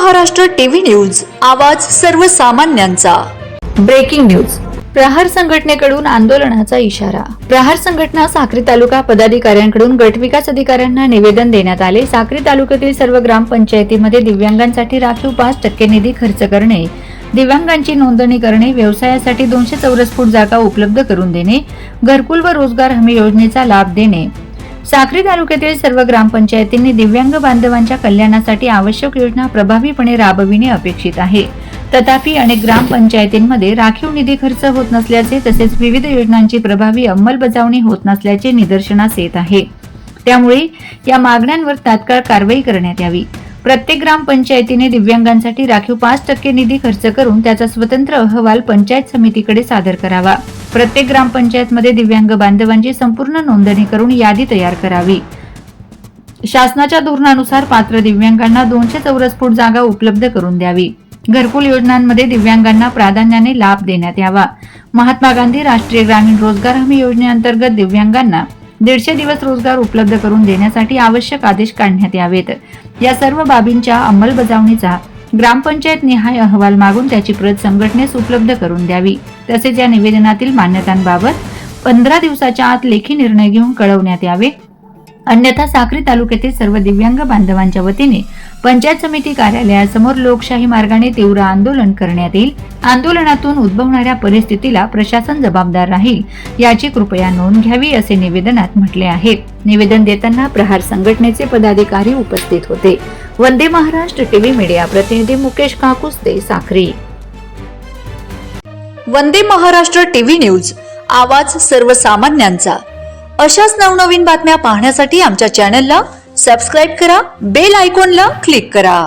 Maharashtra TV news, आवाज सर्वसामान्यांचा। Breaking news. प्रहार संघटनेकडून आंदोलनाचा इशारा। प्रहार संघटना साक्री तालुका पदाधिकाऱ्यांकडून गट विकास अधिकाऱ्यांना निवेदन देण्यात आले। साक्री तालुक्यातील सर्व ग्रामपंचायतीमध्ये दिव्यांगांसाठी राखीव 5% निधी खर्च करणे, दिव्यांगांची नोंदणी करणे, व्यवसायासाठी 200 चौरस फूट जागा उपलब्ध करून देणे, घरकुल व रोजगार हमी योजनेचा लाभ देणे। साक्री तालुक्यातील सर्व ग्रामपंचायतींनी दिव्यांग बांधवांच्या कल्याणासाठी आवश्यक योजना प्रभावीपणे राबविणे अपेक्षित आहे। तथापि अनेक ग्रामपंचायतींमध्ये राखीव निधी खर्च होत नसल्याचे तसेच विविध योजनांची प्रभावी अंमलबजावणी होत नसल्याचे निदर्शनास येत आहे। त्यामुळे या मागण्यांवर तात्काळ कारवाई करण्यात यावी। प्रत्येक ग्रामपंचायतीने दिव्यांगांसाठी राखीव 5% निधी खर्च करून त्याचा स्वतंत्र अहवाल पंचायत समितीकडे सादर करावा। प्रत्येक ग्रामपंचायतमध्ये दिव्यांग बांधवांची संपूर्ण नोंदणी करून यादी तयार करावी। शासनाच्या धोरणानुसार पात्र दिव्यांगांना 200 चौरस फूट जागा उपलब्ध करून द्यावी। घरकुल योजनांमध्ये दिव्यांगांना प्राधान्याने लाभ देण्यात यावा। महात्मा गांधी राष्ट्रीय ग्रामीण रोजगार हमी योजनेअंतर्गत दिव्यांगांना 150 दिवस रोजगार उपलब्ध करून देण्यासाठी आवश्यक आदेश काढण्यात यावेत। या सर्व बाबींच्या अंमलबजावणीचा ग्रामपंचायत निहाय अहवाल मागून त्याची प्रत संघटनेस उपलब्ध करून द्यावी। तसेच या निवेदनातील मान्यतांबाबत 15 दिवसाच्या आत लेखी निर्णय घेऊन कळवण्यात यावे। अन्यथा साक्री तालुक्यातील सर्व दिव्यांग बांधवांच्या वतीने पंचायत समिती कार्यालयासमोर लोकशाही मार्गाने तीव्र आंदोलन करण्यात येईल। आंदोलनातून उद्भवणाऱ्या परिस्थितीला प्रशासन जबाबदार राहील याची कृपया नोंद घ्यावी असे निवेदनात म्हटले आहे। निवेदन देताना प्रहार संघटनेचे पदाधिकारी उपस्थित होते। वंदे महाराष्ट्र टीव्ही मीडिया प्रतिनिधी मुकेश काकुस्ते, साक्री। वंदे महाराष्ट्र टीव्ही न्यूज, आवाज सर्वसामान्यांचा। अशाच नवनवीन बातम्या पाहण्यासाठी आमच्या चॅनलला सबस्क्राइब करा, बेल आयकॉनला क्लिक करा।